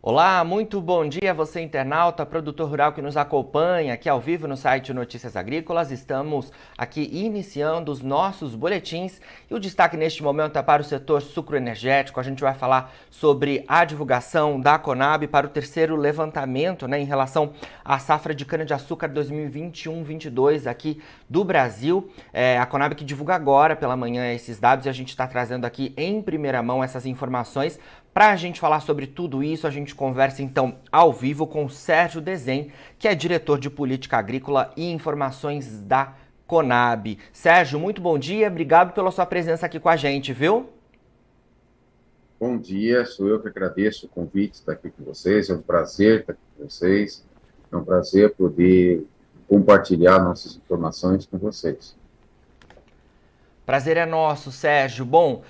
Olá, muito bom dia você internauta, produtor rural que nos acompanha aqui ao vivo no site Notícias Agrícolas. Estamos aqui iniciando os nossos boletins e o destaque neste momento é para o setor sucroenergético. A gente vai falar sobre a divulgação da Conab para o terceiro levantamento, em relação à safra de cana-de-açúcar 2021-22 aqui do Brasil. A Conab que divulga agora pela manhã esses dados e a gente está trazendo aqui em primeira mão essas informações. Para a gente falar sobre tudo isso, a gente conversa então ao vivo com o Sérgio Desen, que é diretor de Política Agrícola e Informações da Conab. Sérgio, muito bom dia, obrigado pela sua presença aqui com a gente, viu? Bom dia, sou eu que agradeço o convite de estar aqui com vocês, é um prazer estar aqui com vocês, é um prazer poder compartilhar nossas informações com vocês. Prazer é nosso, Sérgio. Bom,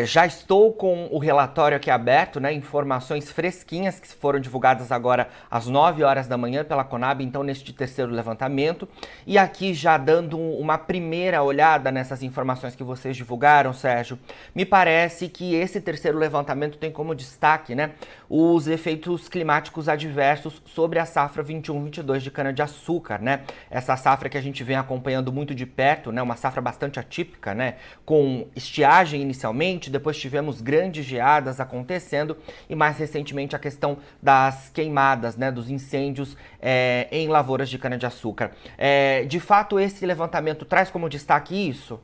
já estou com o relatório aqui aberto, informações fresquinhas que foram divulgadas agora às 9 horas da manhã pela Conab, então neste terceiro levantamento. E aqui já dando uma primeira olhada nessas informações que vocês divulgaram, Sérgio, me parece que esse terceiro levantamento tem como destaque, os efeitos climáticos adversos sobre a safra 21-22 de cana-de-açúcar, Essa safra que a gente vem acompanhando muito de perto, uma safra bastante atípica, com estiagem inicialmente, depois tivemos grandes geadas acontecendo e mais recentemente a questão das queimadas, dos incêndios em lavouras de cana-de-açúcar. De fato, esse levantamento traz como destaque isso?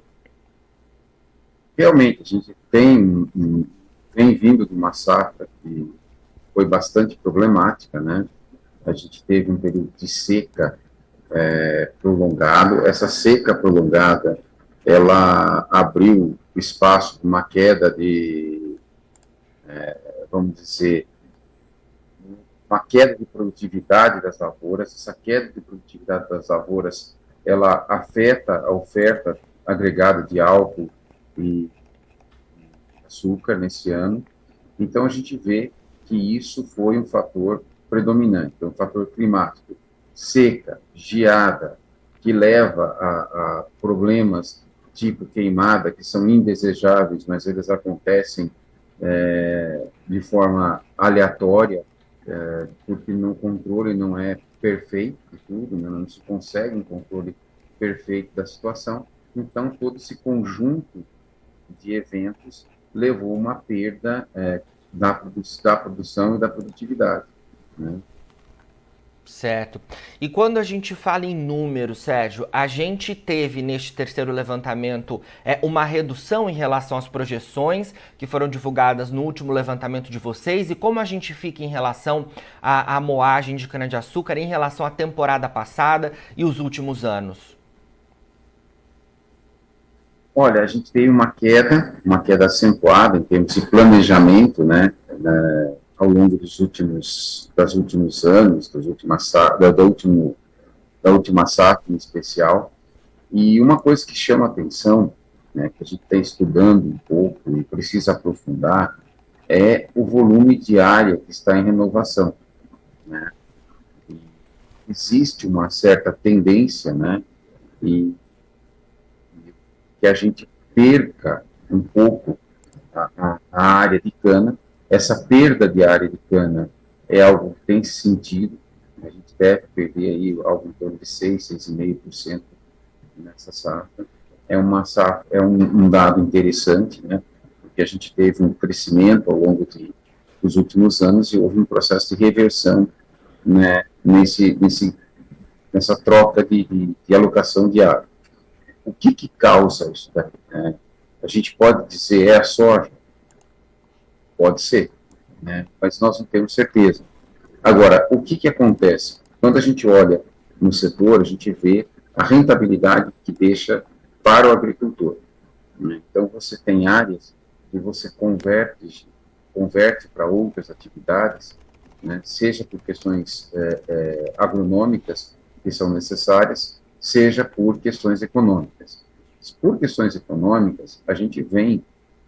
Realmente, a gente vem vindo de uma safra que foi bastante problemática, A gente teve um período de seca prolongado. Essa seca prolongada ela abriu espaço para uma queda vamos dizer, uma queda de produtividade das lavouras. Essa queda de produtividade das lavouras, ela afeta a oferta agregada de álcool e açúcar nesse ano. Então, a gente vê que isso foi um fator predominante, um fator climático. Seca, geada, que leva a problemas tipo queimada, que são indesejáveis, mas eles acontecem de forma aleatória, porque o controle não é perfeito de tudo, não se consegue um controle perfeito da situação. Então, todo esse conjunto de eventos levou a uma perda da produção e da produtividade. Certo. E quando a gente fala em números, Sérgio, a gente teve neste terceiro levantamento uma redução em relação às projeções que foram divulgadas no último levantamento de vocês, e como a gente fica em relação à moagem de cana-de-açúcar em relação à temporada passada e os últimos anos? Olha, a gente teve uma queda acentuada em termos de planejamento, ao longo dos últimos anos, da última safra em especial. E uma coisa que chama atenção, que a gente está estudando um pouco e precisa aprofundar, é o volume de área que está em renovação. Existe uma certa tendência, e que a gente perca um pouco a área de cana. Essa perda de área de cana é algo que tem sentido. A gente deve perder aí algo em torno de 6,5% nessa safra. É um dado interessante, porque a gente teve um crescimento ao longo dos últimos anos e houve um processo de reversão, nessa troca de alocação de área. O que causa isso daí? A gente pode dizer é a soja? Pode ser, mas nós não temos certeza. Agora, o que acontece? Quando a gente olha no setor, a gente vê a rentabilidade que deixa para o agricultor. Então, você tem áreas que você converte para outras atividades, seja por questões agronômicas que são necessárias, seja por questões econômicas. Por questões econômicas, a gente vem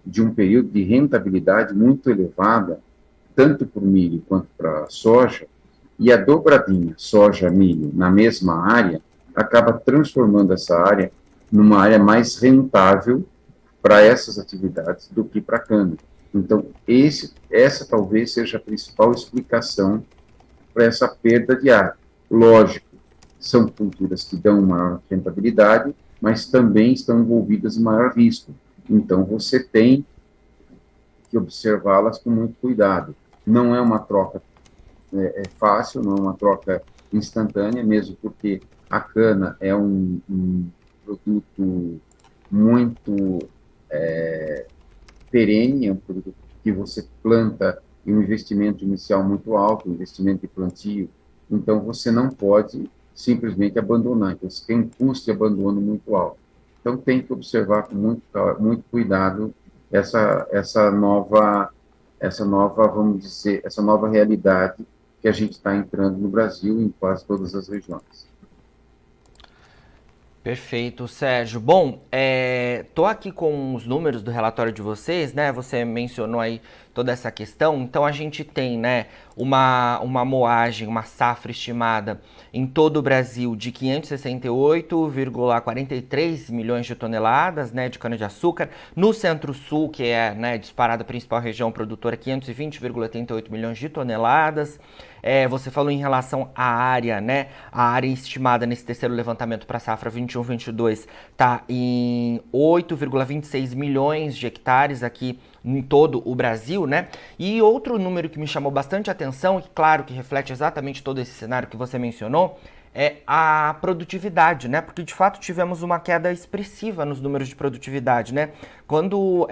de um período de rentabilidade muito elevada, tanto para o milho quanto para a soja, e a dobradinha soja-milho na mesma área acaba transformando essa área numa área mais rentável para essas atividades do que para a cana. Então, essa talvez seja a principal explicação para essa perda de área. Lógico, são culturas que dão maior rentabilidade, mas também estão envolvidas em maior risco. Então, você tem que observá-las com muito cuidado. Não é uma troca fácil, não é uma troca instantânea, mesmo porque a cana é um produto muito perene, é um produto que você planta em um investimento inicial muito alto, um investimento de plantio, então você não pode simplesmente abandonar, então você tem um custo de abandono muito alto. Então tem que observar com muito cuidado essa nova, vamos dizer, essa nova realidade que a gente está entrando no Brasil, em quase todas as regiões. Perfeito, Sérgio. Bom, tô aqui com os números do relatório de vocês, né? Você mencionou aí toda essa questão. Então a gente tem, né, uma moagem, uma safra estimada em todo o Brasil de 568,43 milhões de toneladas, né, de cana-de-açúcar. No Centro-Sul, que é, né, disparada a principal região produtora, 520,88 milhões de toneladas. Você falou em relação à área, né? A área estimada nesse terceiro levantamento para a safra 21-22 está em 8,26 milhões de hectares aqui em todo o Brasil, né? E outro número que me chamou bastante atenção, e claro que reflete exatamente todo esse cenário que você mencionou, é a produtividade, né? Porque de fato tivemos uma queda expressiva nos números de produtividade, né? Quando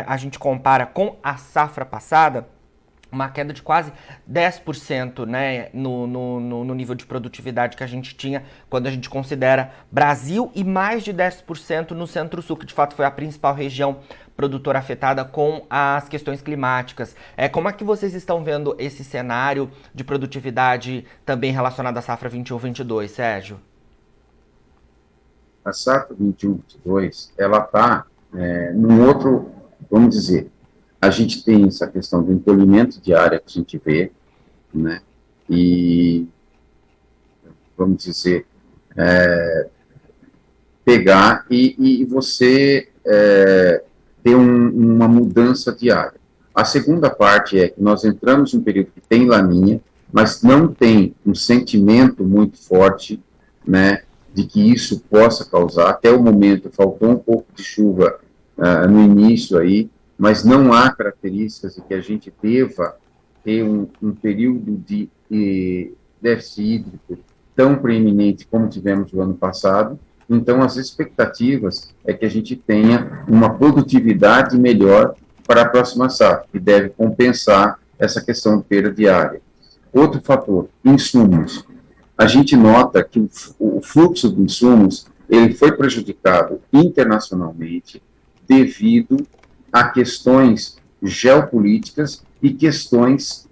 a gente compara com a safra passada, uma queda de quase 10%, né, no nível de produtividade que a gente tinha quando a gente considera Brasil, e mais de 10% no Centro-Sul, que de fato foi a principal região produtora afetada com as questões climáticas. Como é que vocês estão vendo esse cenário de produtividade também relacionado à safra 21-22, Sérgio? A safra 21-22, ela está num outro, vamos dizer, a gente tem essa questão do encolhimento de área que a gente vê, né? E, vamos dizer, pegar e você ter uma mudança de área. A segunda parte é que nós entramos em um período que tem laninha, mas não tem um sentimento muito forte, né, de que isso possa causar. Até o momento faltou um pouco de chuva no início aí, mas não há características de que a gente deva ter um período de déficit hídrico tão preeminente como tivemos no ano passado. Então, as expectativas é que a gente tenha uma produtividade melhor para a próxima safra, que deve compensar essa questão de perda de área. Outro fator, insumos. A gente nota que o fluxo de insumos ele foi prejudicado internacionalmente devido a questões geopolíticas e questões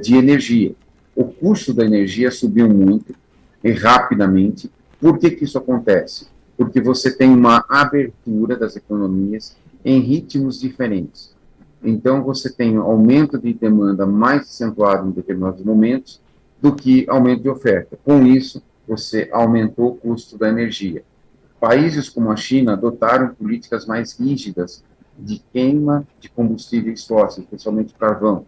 de energia. O custo da energia subiu muito e rapidamente. Por que isso acontece? Porque você tem uma abertura das economias em ritmos diferentes. Então, você tem um aumento de demanda mais acentuado em determinados momentos do que aumento de oferta. Com isso, você aumentou o custo da energia. Países como a China adotaram políticas mais rígidas de queima de combustíveis fósseis, especialmente carvão.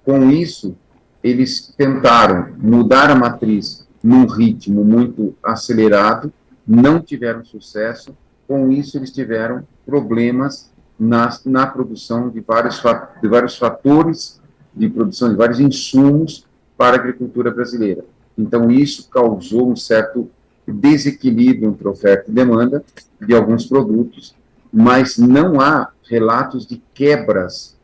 Com isso, eles tentaram mudar a matriz num ritmo muito acelerado, não tiveram sucesso. Com isso, eles tiveram problemas na produção de vários fatores de produção, de vários insumos para a agricultura brasileira. Então, isso causou um certo desequilíbrio entre oferta e demanda de alguns produtos, mas não há relatos de quebras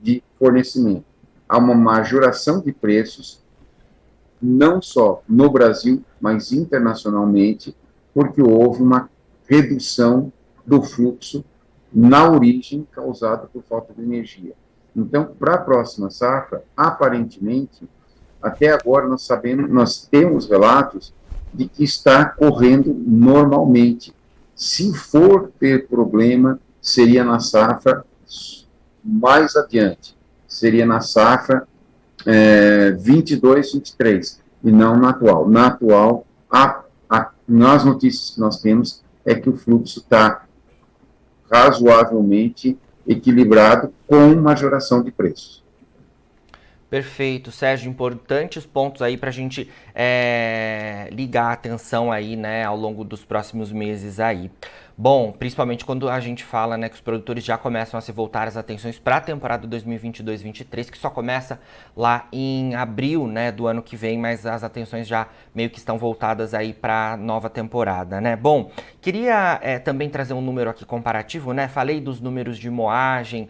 de fornecimento. Há uma majoração de preços, não só no Brasil, mas internacionalmente, porque houve uma redução do fluxo na origem causada por falta de energia. Então, para a próxima safra, aparentemente, até agora nós temos relatos de que está correndo normalmente. Se for ter problema, seria na safra mais adiante, seria na safra 22-23, e não na atual. Na atual, nas notícias que nós temos, é que o fluxo está razoavelmente equilibrado com majoração de preços. Perfeito, Sérgio, importantes pontos aí para a gente ligar a atenção aí, né, ao longo dos próximos meses aí. Bom, principalmente quando a gente fala, né, que os produtores já começam a se voltar as atenções para a temporada 2022-23, que só começa lá em abril, né, do ano que vem, mas as atenções já meio que estão voltadas aí para a nova temporada, né? Bom, queria também trazer um número aqui comparativo, né? Falei dos números de moagem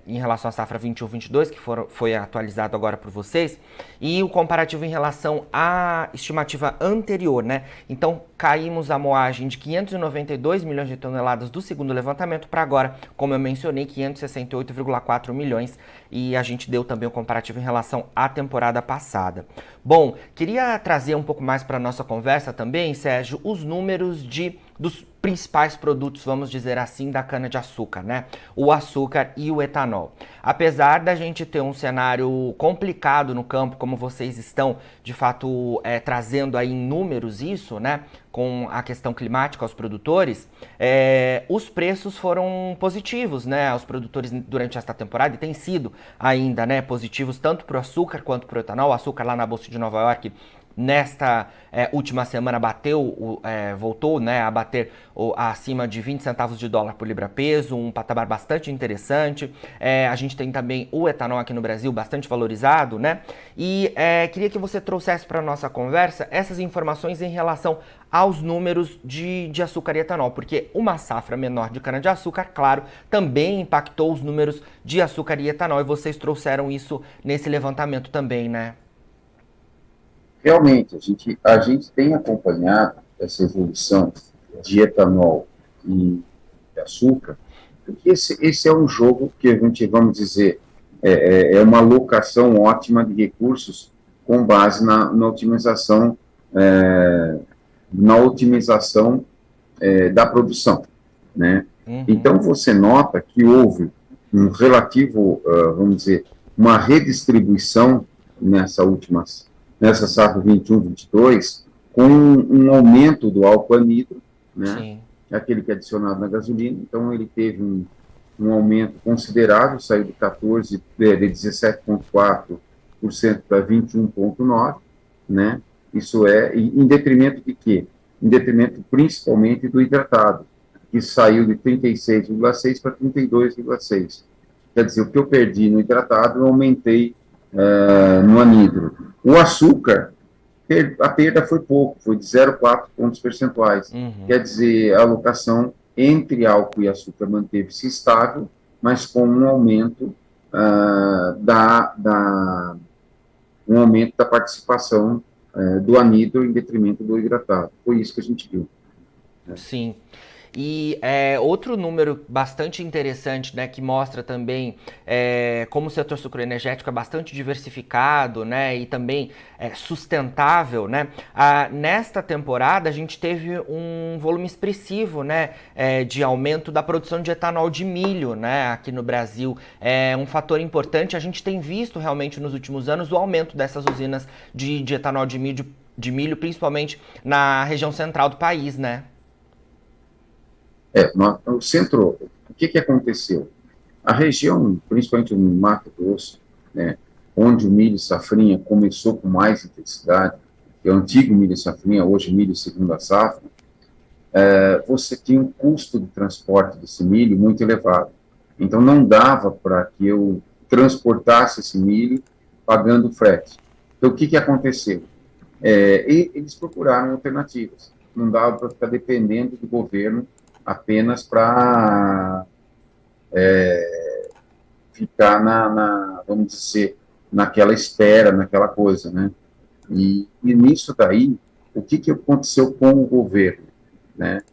em relação à safra 21-22, que foi atualizado agora por vocês, e o comparativo em relação à estimativa anterior, né? Então, caímos a moagem de 592 milhões de toneladas do segundo levantamento para agora, como eu mencionei, 568,4 milhões, e a gente deu também o comparativo em relação à temporada passada. Bom, queria trazer um pouco mais para a nossa conversa também, Sérgio, os números dos principais produtos, vamos dizer assim, da cana-de-açúcar, né? O açúcar e o etanol. Apesar da gente ter um cenário complicado no campo, como vocês estão, de fato, trazendo aí em números isso, né? Com a questão climática aos produtores, os preços foram positivos, né? Aos produtores durante esta temporada, e tem sido ainda, né, positivos tanto para o açúcar quanto para o etanol. O açúcar lá na Bolsa de Nova York, nesta última semana, voltou, né, a bater acima de 20 centavos de dólar por libra-peso, um patamar bastante interessante. A gente tem também o etanol aqui no Brasil bastante valorizado, né? E queria que você trouxesse para a nossa conversa essas informações em relação aos números de açúcar e etanol, porque uma safra menor de cana-de-açúcar, claro, também impactou os números de açúcar e etanol, e vocês trouxeram isso nesse levantamento também, né? Realmente, a gente tem acompanhado essa evolução de etanol e de açúcar, porque esse é um jogo que a gente, vamos dizer, é uma alocação ótima de recursos com base na otimização, da produção, né? Uhum. Então, você nota que houve um relativo, vamos dizer, uma redistribuição nessa safra 21-22, com um aumento do álcool anidro, né? Sim. Aquele que é adicionado na gasolina. Então, ele teve um aumento considerável, saiu de 17,4% para 21,9%, né? Isso em detrimento de quê? Em detrimento principalmente do hidratado, que saiu de 36,6% para 32,6%. Quer dizer, o que eu perdi no hidratado, eu aumentei no anidro. O açúcar, a perda foi pouco, foi de 0,4 pontos percentuais. Uhum. Quer dizer, a alocação entre álcool e açúcar manteve-se estável, mas com um aumento um aumento da participação do anidro em detrimento do hidratado. Foi isso que a gente viu. Sim. E outro número bastante interessante, né, que mostra também como o setor sucroenergético é bastante diversificado, né, e também sustentável, né. Nesta temporada a gente teve um volume expressivo, né, de aumento da produção de etanol de milho, né, aqui no Brasil. É um fator importante. A gente tem visto realmente nos últimos anos o aumento dessas usinas de etanol de milho, principalmente na região central do país, né. O centro, o que aconteceu? A região, principalmente no Mato Grosso, né, onde o milho safrinha começou com mais intensidade, que é o antigo milho safrinha, hoje milho segunda safra, você tinha um custo de transporte desse milho muito elevado. Então, não dava para que eu transportasse esse milho pagando frete. Então, o que aconteceu? Eles procuraram alternativas. Não dava para ficar dependendo do governo apenas para ficar vamos dizer, naquela espera, naquela coisa, né? E nisso daí, o que aconteceu com o governo, né?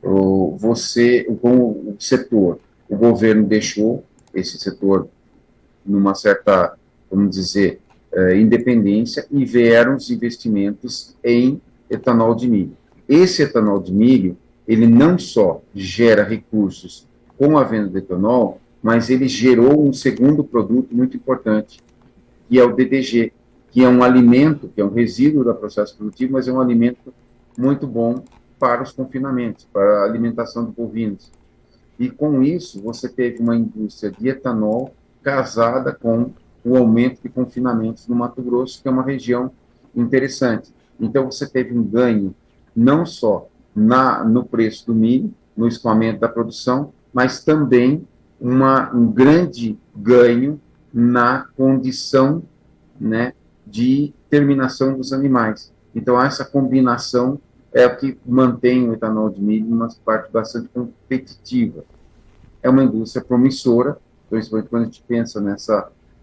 Com o setor, o governo deixou esse setor numa certa, vamos dizer, independência, e vieram os investimentos em etanol de milho. Esse etanol de milho, ele não só gera recursos com a venda de etanol, mas ele gerou um segundo produto muito importante, que é o DDG, que é um alimento, que é um resíduo do processo produtivo, mas é um alimento muito bom para os confinamentos, para a alimentação de bovinos. E com isso, você teve uma indústria de etanol casada com o aumento de confinamentos no Mato Grosso, que é uma região interessante. Então, você teve um ganho não só no preço do milho, no escoamento da produção, mas também um grande ganho na condição, né, de terminação dos animais. Então, essa combinação é o que mantém o etanol de milho numa parte bastante competitiva. É uma indústria promissora, principalmente quando a gente pensa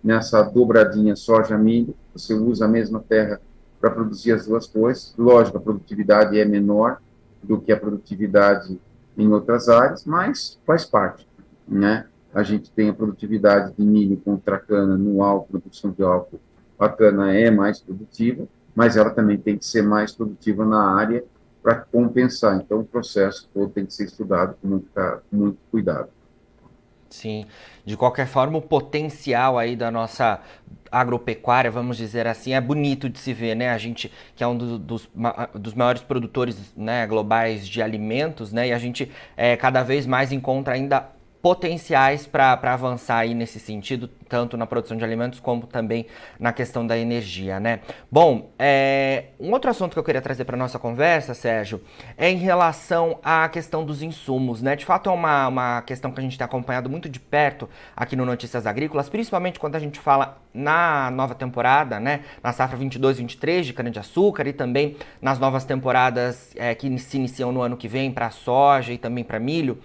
nessa dobradinha soja-milho, você usa a mesma terra para produzir as duas coisas. Lógico, a produtividade é menor do que a produtividade em outras áreas, mas faz parte, né? A gente tem a produtividade de milho contra a cana no álcool, na produção de álcool, a cana é mais produtiva, mas ela também tem que ser mais produtiva na área para compensar. Então, o processo todo tem que ser estudado com muito cuidado. Sim, de qualquer forma, o potencial aí da nossa agropecuária, vamos dizer assim, é bonito de se ver, né? A gente que é um dos maiores produtores, né, globais de alimentos, né? E a gente cada vez mais encontra ainda potenciais para avançar aí nesse sentido, tanto na produção de alimentos como também na questão da energia, né? Bom, um outro assunto que eu queria trazer para nossa conversa, Sérgio, é em relação à questão dos insumos, né? De fato é uma questão que a gente tem acompanhado muito de perto aqui no Notícias Agrícolas, principalmente quando a gente fala na nova temporada, né? Na safra 22-23 de cana-de-açúcar e também nas novas temporadas que se iniciam no ano que vem para soja e também para milho,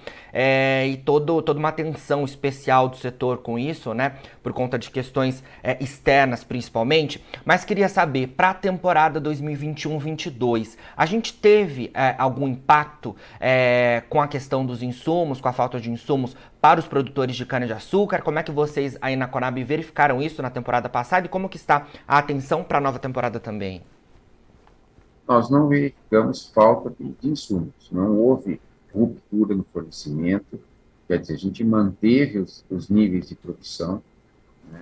e toda uma atenção especial do setor com isso, né? Por conta de questões externas principalmente. Mas queria saber, para a temporada 2021-22, a gente teve algum impacto com a questão dos insumos, com a falta de insumos para os produtores de cana-de-açúcar? Como é que vocês aí na Conab verificaram isso na temporada passada e como que está a atenção para a nova temporada também? Nós não verificamos falta de insumos, não houve ruptura no fornecimento, quer dizer, a gente manteve os níveis de produção, né,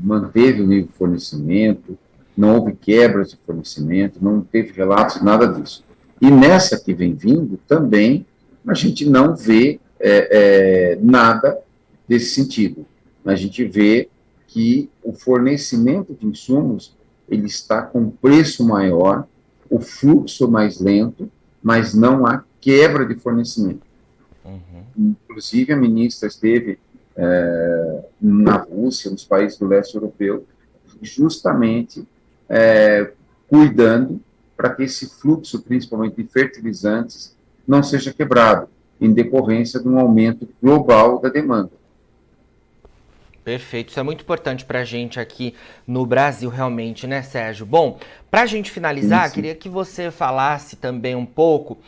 manteve o nível de fornecimento, não houve quebras de fornecimento, não teve relatos, nada disso. E nessa que vem vindo, também, a gente não vê nada desse sentido. A gente vê que o fornecimento de insumos ele está com preço maior, o fluxo mais lento, mas não há quebra de fornecimento. Uhum. Inclusive, a ministra esteve na Rússia, nos países do leste europeu, justamente cuidando para que esse fluxo, principalmente de fertilizantes, não seja quebrado, em decorrência de um aumento global da demanda. Perfeito, isso é muito importante para a gente aqui no Brasil, realmente, né, Sérgio? Bom, para a gente finalizar, sim, queria que você falasse também um pouco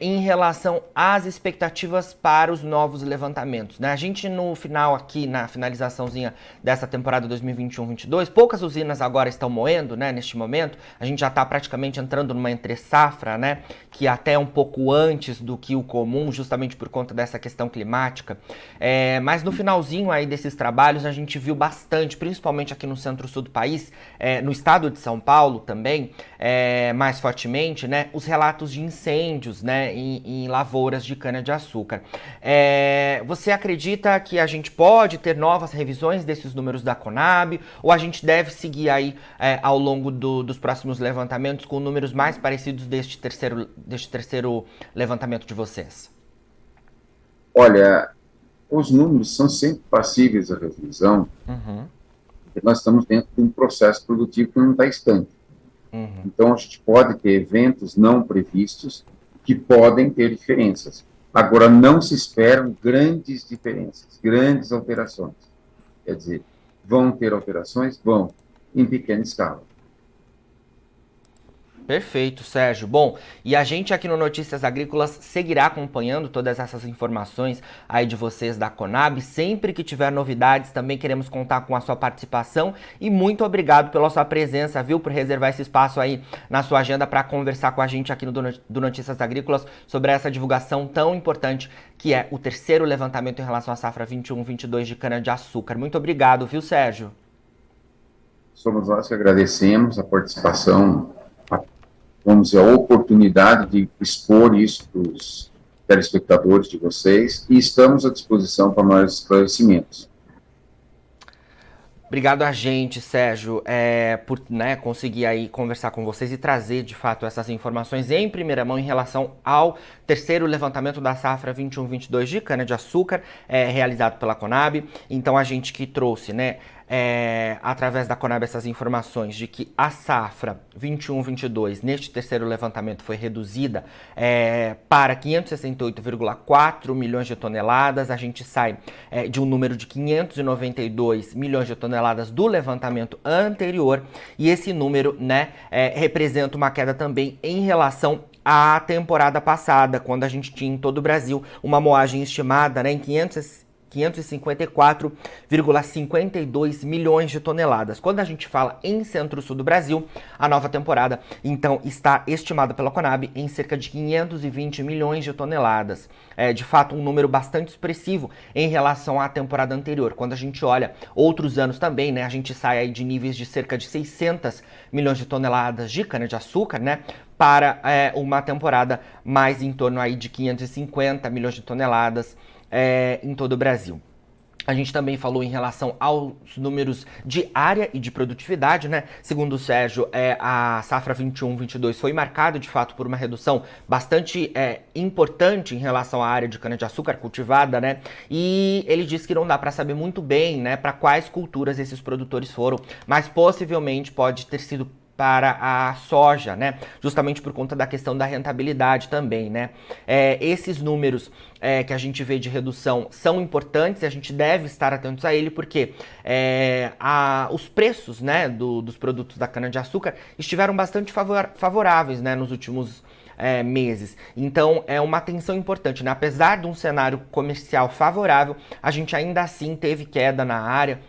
em relação às expectativas para os novos levantamentos, né? A gente no final aqui, na finalizaçãozinha dessa temporada 2021-22, poucas usinas agora estão moendo, né, neste momento. A gente já está praticamente entrando numa entre-safra, né, que até é um pouco antes do que o comum, justamente por conta dessa questão climática. Mas no finalzinho aí desses trabalhos, a gente viu bastante, principalmente aqui no centro-sul do país, no estado de São Paulo também, mais fortemente, né, os relatos de incêndios, né, em lavouras de cana-de-açúcar. Você acredita que a gente pode ter novas revisões desses números da Conab, ou a gente deve seguir aí ao longo dos próximos levantamentos com números mais parecidos deste terceiro levantamento de vocês? Olha, os números são sempre passíveis à revisão, porque nós estamos dentro de um processo produtivo que não está estanque. Então, a gente pode ter eventos não previstos que podem ter diferenças. Agora, não se esperam grandes diferenças, grandes alterações. Quer dizer, vão ter alterações? Vão, em pequena escala. Perfeito, Sérgio. Bom, e a gente aqui no Notícias Agrícolas seguirá acompanhando todas essas informações aí de vocês da Conab. Sempre que tiver novidades, também queremos contar com a sua participação. E muito obrigado pela sua presença, viu? Por reservar esse espaço aí na sua agenda para conversar com a gente aqui do Notícias Agrícolas sobre essa divulgação tão importante que é o terceiro levantamento em relação à safra 21-22 de cana-de-açúcar. Muito obrigado, viu, Sérgio? Somos nós que agradecemos a participação, vamos dizer, a oportunidade de expor isso para os telespectadores de vocês e estamos à disposição para mais esclarecimentos. Obrigado a gente, Sérgio, por conseguir aí conversar com vocês e trazer, de fato, essas informações em primeira mão em relação ao terceiro levantamento da safra 21-22 de cana-de-açúcar, realizado pela Conab. Então, a gente que trouxe, através da Conab, essas informações de que a safra 21-22, neste terceiro levantamento, foi reduzida para 568,4 milhões de toneladas. A gente sai de um número de 592 milhões de toneladas do levantamento anterior, e esse número, representa uma queda também em relação à temporada passada, quando a gente tinha em todo o Brasil uma moagem estimada em 554,52 milhões de toneladas. Quando a gente fala em Centro-Sul do Brasil, a nova temporada, então, está estimada pela Conab em cerca de 520 milhões de toneladas. De fato, um número bastante expressivo em relação à temporada anterior. Quando a gente olha outros anos também, a gente sai aí de níveis de cerca de 600 milhões de toneladas de cana-de-açúcar, para uma temporada mais em torno aí de 550 milhões de toneladas em todo o Brasil. A gente também falou em relação aos números de área e de produtividade, Segundo o Sérgio, a safra 21-22 foi marcada, de fato, por uma redução bastante importante em relação à área de cana-de-açúcar cultivada, E ele disse que não dá para saber muito bem, para quais culturas esses produtores foram, mas possivelmente pode ter sido para a soja, justamente por conta da questão da rentabilidade também, Esses números que a gente vê de redução são importantes e a gente deve estar atentos a ele, porque os preços, dos produtos da cana-de-açúcar estiveram bastante favoráveis, nos últimos meses. Então, é uma atenção importante, Apesar de um cenário comercial favorável, a gente ainda assim teve queda na área,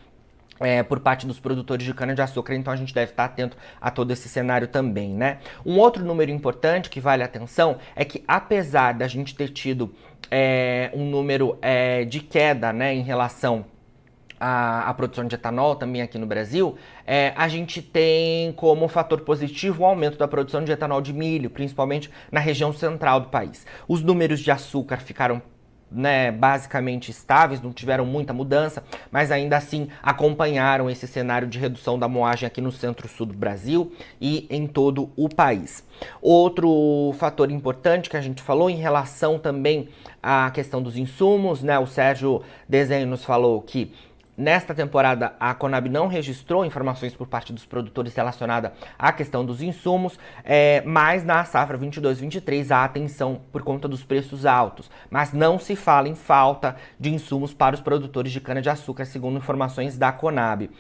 por parte dos produtores de cana-de-açúcar, então a gente deve estar atento a todo esse cenário também, Um outro número importante que vale a atenção é que, apesar da gente ter tido um número de queda, em relação à produção de etanol também aqui no Brasil, a gente tem como fator positivo o aumento da produção de etanol de milho, principalmente na região central do país. Os números de açúcar ficaram basicamente estáveis, não tiveram muita mudança, mas ainda assim acompanharam esse cenário de redução da moagem aqui no centro-sul do Brasil e em todo o país. Outro fator importante que a gente falou em relação também à questão dos insumos, O Sérgio Desenho nos falou que nesta temporada, a Conab não registrou informações por parte dos produtores relacionada à questão dos insumos, mas na safra 22-23 há atenção por conta dos preços altos, mas não se fala em falta de insumos para os produtores de cana-de-açúcar, segundo informações da Conab.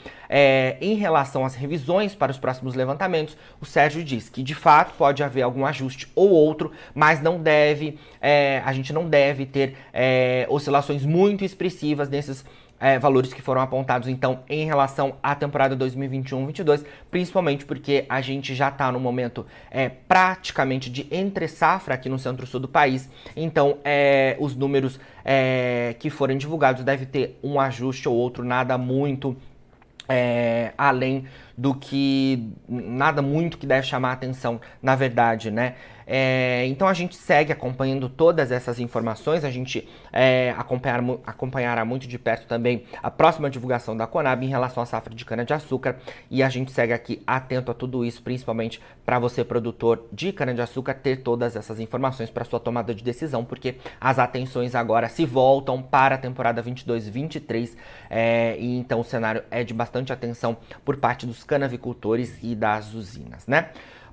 Em relação às revisões para os próximos levantamentos, o Sérgio diz que de fato pode haver algum ajuste ou outro, mas a gente não deve ter oscilações muito expressivas nesses valores que foram apontados, então, em relação à temporada 2021-22, principalmente porque a gente já está no momento praticamente de entre-safra aqui no centro-sul do país, então os números que forem divulgados devem ter um ajuste ou outro, nada muito além do que, nada muito que deve chamar a atenção, na verdade, então a gente segue acompanhando todas essas informações, a gente acompanhará muito de perto também a próxima divulgação da Conab em relação à safra de cana-de-açúcar, e a gente segue aqui atento a tudo isso, principalmente para você, produtor de cana-de-açúcar, ter todas essas informações para sua tomada de decisão, porque as atenções agora se voltam para a temporada 22-23, e então o cenário é de bastante atenção por parte dos canavicultores e das usinas,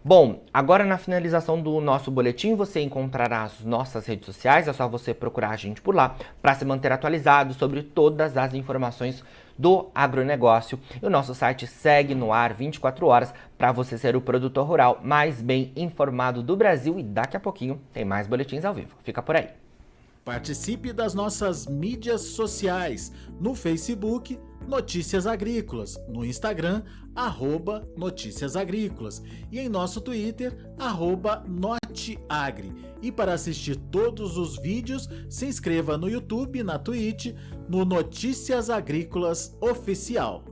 Bom, agora na finalização do nosso boletim você encontrará as nossas redes sociais, é só você procurar a gente por lá para se manter atualizado sobre todas as informações do agronegócio. E o nosso site segue no ar 24 horas para você ser o produtor rural mais bem informado do Brasil, e daqui a pouquinho tem mais boletins ao vivo. Fica por aí. Participe das nossas mídias sociais, no Facebook, Notícias Agrícolas, no Instagram, @Notícias Agrícolas, e em nosso Twitter, @Noteagri. E para assistir todos os vídeos, se inscreva no YouTube, na Twitch, no Notícias Agrícolas Oficial.